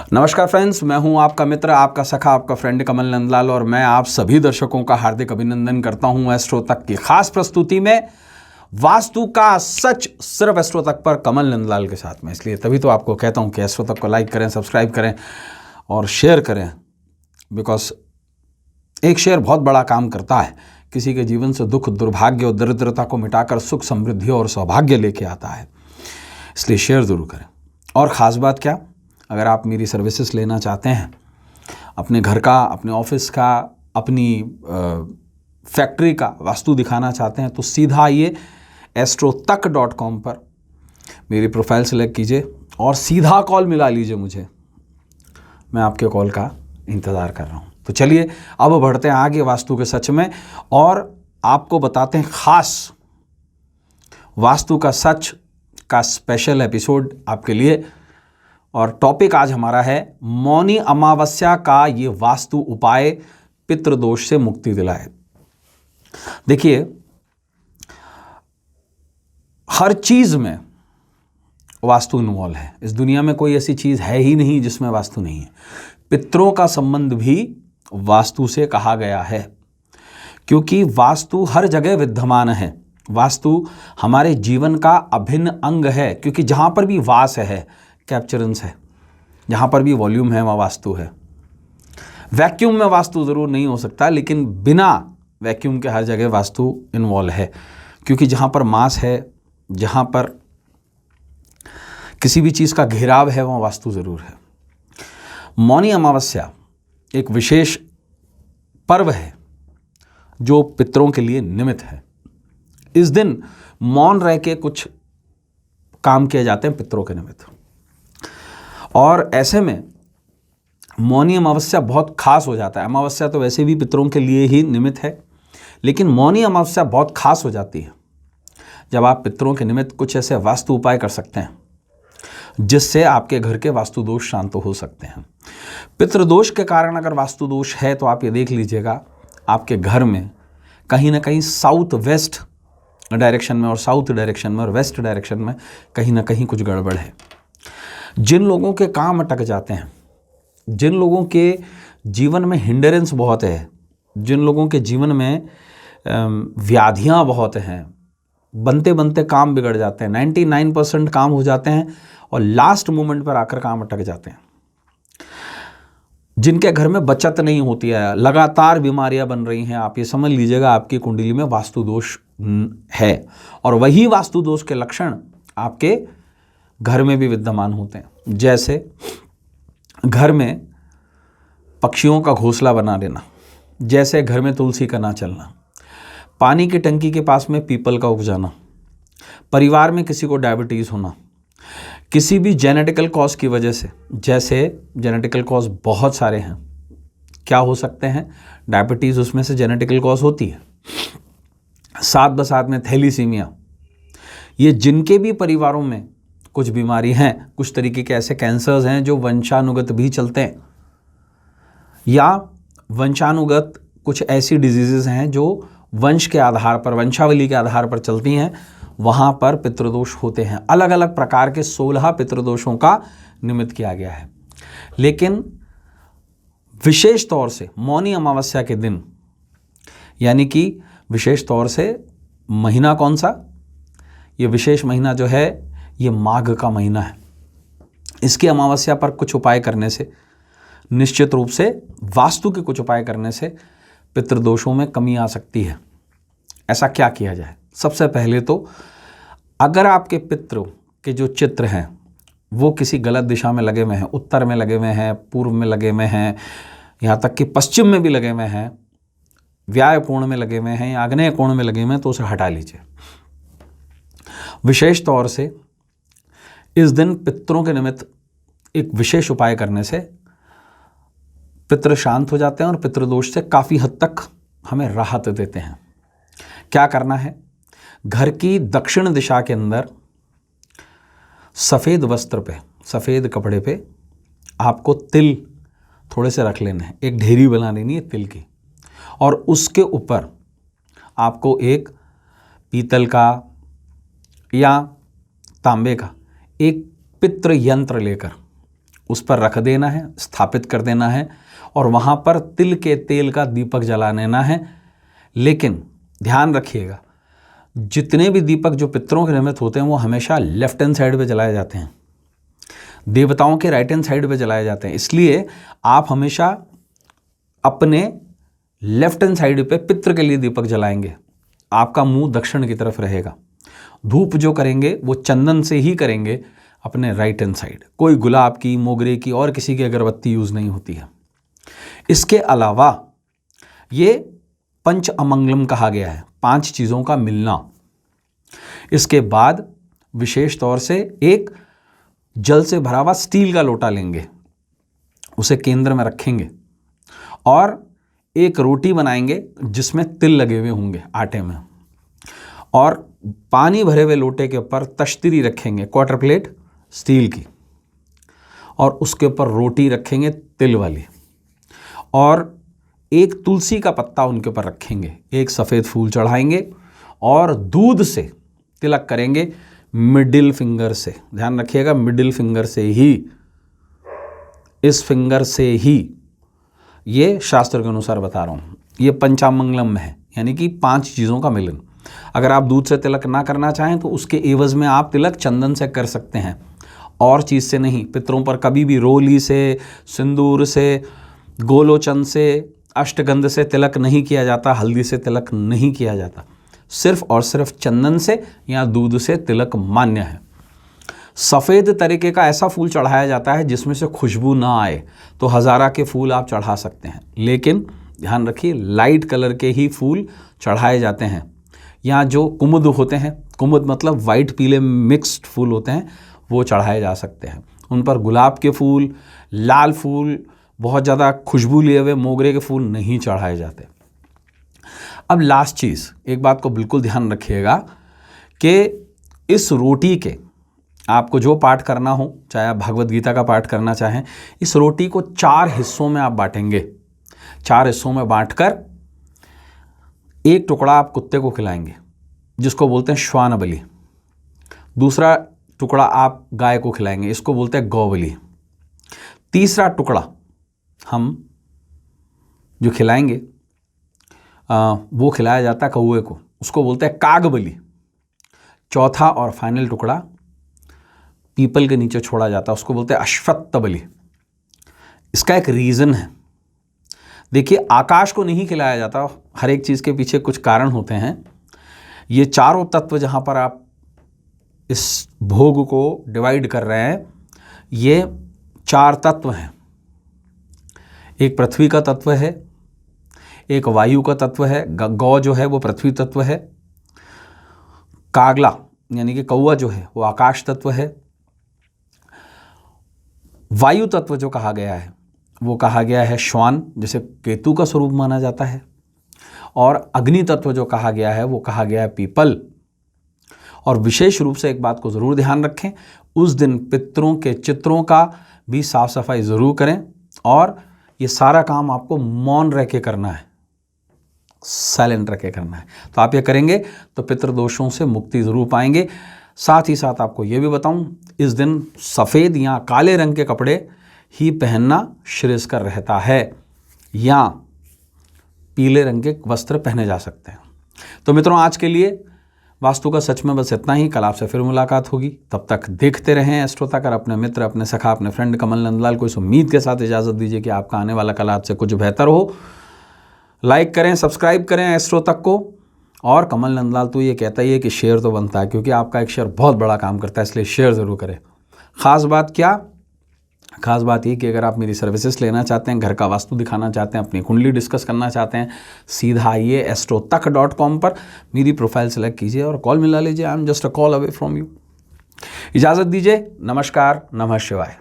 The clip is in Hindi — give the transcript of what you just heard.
नमस्कार फ्रेंड्स, मैं हूं आपका मित्र, आपका सखा, आपका फ्रेंड कमल नंदलाल और मैं आप सभी दर्शकों का हार्दिक अभिनंदन करता हूं एस्ट्रो तक की खास प्रस्तुति में वास्तु का सच सिर्फ एस्ट्रो तक पर कमल नंदलाल के साथ में। इसलिए तभी तो आपको कहता हूं कि एस्ट्रो तक को लाइक करें, सब्सक्राइब करें और शेयर करें, बिकॉज एक शेयर बहुत बड़ा काम करता है। किसी के जीवन से दुख, दुर्भाग्य और दरिद्रता को मिटाकर सुख, समृद्धि और सौभाग्य लेके आता है। इसलिए शेयर ज़रूर करें। और ख़ास बात क्या, अगर आप मेरी सर्विसेज लेना चाहते हैं, अपने घर का, अपने ऑफिस का, अपनी फैक्ट्री का वास्तु दिखाना चाहते हैं, तो सीधा आइए astrotak.com पर मेरी प्रोफाइल सेलेक्ट कीजिए और सीधा कॉल मिला लीजिए मुझे। मैं आपके कॉल का इंतज़ार कर रहा हूँ। तो चलिए अब बढ़ते हैं आगे वास्तु के सच में और आपको बताते हैं ख़ास वास्तु का सच का स्पेशल एपिसोड आपके लिए। और टॉपिक आज हमारा है मौनी अमावस्या का ये वास्तु उपाय पितृदोष से मुक्ति दिलाए। देखिए, हर चीज में वास्तु इन्वॉल्व है। इस दुनिया में कोई ऐसी चीज है ही नहीं जिसमें वास्तु नहीं है। पितरों का संबंध भी वास्तु से कहा गया है, क्योंकि वास्तु हर जगह विद्यमान है। वास्तु हमारे जीवन का अभिन्न अंग है, क्योंकि जहां पर भी वास है, कैप्चरेंस है, जहाँ पर भी वॉल्यूम है वहाँ वास्तु है। वैक्यूम में वास्तु ज़रूर नहीं हो सकता, लेकिन बिना वैक्यूम के हर जगह वास्तु इन्वॉल्व है, क्योंकि जहाँ पर मास है, जहाँ पर किसी भी चीज़ का घेराव है, वहाँ वास्तु ज़रूर है। मौनी अमावस्या एक विशेष पर्व है जो पितरों के लिए निमित्त है। इस दिन मौन रह के कुछ काम किए जाते हैं पितरों के निमित्त। और ऐसे में मौनी अमावस्या बहुत खास हो जाता है। अमावस्या तो वैसे भी पितरों के लिए ही निमित्त है, लेकिन मौनी अमावस्या बहुत खास हो जाती है जब आप पितरों के निमित्त कुछ ऐसे वास्तु उपाय कर सकते हैं जिससे आपके घर के वास्तु दोष शांत हो सकते हैं। पितृदोष के कारण अगर वास्तु दोष है तो आप ये देख लीजिएगा, आपके घर में कहीं ना कहीं साउथ वेस्ट डायरेक्शन में और साउथ डायरेक्शन में और वेस्ट डायरेक्शन में कहीं ना कहीं कुछ गड़बड़ है। जिन लोगों के काम अटक जाते हैं, जिन लोगों के जीवन में हिंडरेंस बहुत है, जिन लोगों के जीवन में व्याधियां बहुत हैं, बनते बनते काम बिगड़ जाते हैं, 99% काम हो जाते हैं और लास्ट मोमेंट पर आकर काम अटक जाते हैं, जिनके घर में बचत नहीं होती है, लगातार बीमारियां बन रही हैं, आप ये समझ लीजिएगा आपकी कुंडली में वास्तु दोष है। और वही वास्तु दोष के लक्षण आपके घर में भी विद्यमान होते हैं। जैसे घर में पक्षियों का घोंसला बना देना, जैसे घर में तुलसी का ना चलना, पानी की टंकी के पास में पीपल का उग जाना, परिवार में किसी को डायबिटीज़ होना, किसी भी जेनेटिकल कॉज की वजह से। जैसे जेनेटिकल कॉज बहुत सारे हैं, क्या हो सकते हैं? डायबिटीज़ उसमें से जेनेटिकल कॉज होती है। साथ बसाथ में थैलीसीमिया, ये जिनके भी परिवारों में कुछ बीमारी हैं, कुछ तरीके के ऐसे कैंसर्स हैं जो वंशानुगत भी चलते हैं, या वंशानुगत कुछ ऐसी डिजीजेस हैं जो वंश के आधार पर, वंशावली के आधार पर चलती हैं, वहाँ पर पितृदोष होते हैं। अलग अलग प्रकार के 16 पितृदोषों का निमित्त किया गया है। लेकिन विशेष तौर से मौनी अमावस्या के दिन, यानी कि विशेष तौर से महीना कौन सा? ये विशेष महीना जो है ये माघ का महीना है। इसकी अमावस्या पर कुछ उपाय करने से, निश्चित रूप से वास्तु के कुछ उपाय करने से पितृदोषों में कमी आ सकती है। ऐसा क्या किया जाए? सबसे पहले तो अगर आपके पितरों के जो चित्र हैं वो किसी गलत दिशा में लगे हुए हैं, उत्तर में लगे हुए हैं, पूर्व में लगे हुए हैं, यहाँ तक कि पश्चिम में भी लगे हुए हैं, व्याय कोण में लगे हुए हैं या आग्नेय कोण में लगे हुए हैं, तो उसे हटा लीजिए। विशेष तौर से इस दिन पितरों के निमित्त एक विशेष उपाय करने से पितृ शांत हो जाते हैं और पितृदोष से काफ़ी हद तक हमें राहत देते हैं। क्या करना है? घर की दक्षिण दिशा के अंदर सफ़ेद वस्त्र पे, सफ़ेद कपड़े पे आपको तिल थोड़े से रख लेने हैं। एक ढेरी बना लेनी है तिल की, और उसके ऊपर आपको एक पीतल का या तांबे का एक पितृ यंत्र लेकर उस पर रख देना है, स्थापित कर देना है और वहाँ पर तिल के तेल का दीपक जला लेना है। लेकिन ध्यान रखिएगा, जितने भी दीपक जो पितरों के निर्मित होते हैं वो हमेशा लेफ्ट हैंड साइड पे जलाए जाते हैं, देवताओं के राइट हैंड साइड पे जलाए जाते हैं। इसलिए आप हमेशा अपने लेफ्ट हैंड साइड पे पितृ के लिए दीपक जलाएंगे, आपका मुंह दक्षिण की तरफ रहेगा। धूप जो करेंगे वो चंदन से ही करेंगे अपने राइट हैंड साइड, कोई गुलाब की, मोगरे की और किसी की अगरबत्ती यूज़ नहीं होती है। इसके अलावा ये पंच अमंगलम कहा गया है, 5 चीज़ों का मिलना। इसके बाद विशेष तौर से एक जल से भरा हुआ स्टील का लोटा लेंगे, उसे केंद्र में रखेंगे और एक रोटी बनाएंगे जिसमें तिल लगे हुए होंगे आटे में, और पानी भरे हुए लोटे के ऊपर तश्तरी रखेंगे, क्वार्टर प्लेट स्टील की, और उसके ऊपर रोटी रखेंगे तिल वाली, और एक तुलसी का पत्ता उनके ऊपर रखेंगे, एक सफ़ेद फूल चढ़ाएंगे और दूध से तिलक करेंगे मिडिल फिंगर से। ध्यान रखिएगा, मिडिल फिंगर से ही, इस फिंगर से ही, ये शास्त्र के अनुसार बता रहा हूँ, ये पंचामंगलम में है, यानी कि 5 चीज़ों का मिलन। अगर आप दूध से तिलक ना करना चाहें तो उसके एवज में आप तिलक चंदन से कर सकते हैं, और चीज़ से नहीं। पितरों पर कभी भी रोली से, सिंदूर से, गोलोचन से, अष्टगंध से तिलक नहीं किया जाता, हल्दी से तिलक नहीं किया जाता, सिर्फ और सिर्फ चंदन से या दूध से तिलक मान्य है। सफ़ेद तरीके का ऐसा फूल चढ़ाया जाता है जिसमें से खुशबू ना आए, तो हज़ारा के फूल आप चढ़ा सकते हैं, लेकिन ध्यान रखिए लाइट कलर के ही फूल चढ़ाए जाते हैं। यहाँ जो कुमुद होते हैं, कुमुद मतलब वाइट पीले मिक्स्ड फूल होते हैं, वो चढ़ाए जा सकते हैं। उन पर गुलाब के फूल, लाल फूल, बहुत ज़्यादा खुशबू लिए हुए मोगरे के फूल नहीं चढ़ाए जाते। अब लास्ट चीज़, एक बात को बिल्कुल ध्यान रखिएगा कि इस रोटी के आपको जो पाठ करना हो, चाहे आप भगवद गीता का पाठ करना चाहें, इस रोटी को 4 हिस्सों में आप बांटेंगे। 4 हिस्सों में बांटकर एक टुकड़ा आप कुत्ते को खिलाएंगे जिसको बोलते हैं श्वान बलि, दूसरा टुकड़ा आप गाय को खिलाएंगे, इसको बोलते हैं गौ बलि, तीसरा टुकड़ा हम जो खिलाएंगे वो खिलाया जाता है कौवे को, उसको बोलते हैं काग बलि, चौथा और फाइनल टुकड़ा पीपल के नीचे छोड़ा जाता है, उसको बोलते हैं अश्वत्थ बलि। इसका एक रीज़न है, देखिए आकाश को नहीं खिलाया जाता, हर एक चीज़ के पीछे कुछ कारण होते हैं। ये चारों तत्व जहाँ पर आप इस भोग को डिवाइड कर रहे हैं, ये 4 तत्व हैं। एक पृथ्वी का तत्व है, एक वायु का तत्व है, गौ जो है वो पृथ्वी तत्व है, कागला यानी कि कौवा जो है वो आकाश तत्व है, वायु तत्व जो कहा गया है वो कहा गया है श्वान, जिसे केतु का स्वरूप माना जाता है, और अग्नि तत्व जो कहा गया है वो कहा गया है पीपल। और विशेष रूप से एक बात को ज़रूर ध्यान रखें, उस दिन पितरों के चित्रों का भी साफ सफाई ज़रूर करें, और ये सारा काम आपको मौन रह के करना है, साइलेंट रह के करना है। तो आप ये करेंगे तो पितृदोषों से मुक्ति ज़रूर पाएंगे। साथ ही साथ आपको ये भी बताऊं, इस दिन सफ़ेद या काले रंग के कपड़े ही पहनना श्रेयस्कर रहता है, या पीले रंग के वस्त्र पहने जा सकते हैं। तो मित्रों, आज के लिए वास्तु का सच में बस इतना ही। कल आपसे फिर मुलाकात होगी, तब तक देखते रहें एस्ट्रोताकर। अपने मित्र, अपने सखा, अपने फ्रेंड कमल नंदलाल को इस उम्मीद के साथ इजाज़त दीजिए कि आपका आने वाला कल आपसे कुछ बेहतर हो। लाइक करें, सब्सक्राइब करें एस्ट्रो तक को, और कमल नंदलाल तो ये कहता ही है कि शेयर तो बनता है, क्योंकि आपका एक शेयर बहुत बड़ा काम करता है, इसलिए शेयर ज़रूर करें। ख़ास बात क्या? खास बात ये कि अगर आप मेरी सर्विसेज लेना चाहते हैं, घर का वास्तु दिखाना चाहते हैं, अपनी कुंडली डिस्कस करना चाहते हैं, सीधा आइए astrotak.com पर मेरी प्रोफाइल सेलेक्ट कीजिए और कॉल मिला लीजिए। I am just a call away from you. इजाज़त दीजिए, नमस्कार, नमः शिवाय।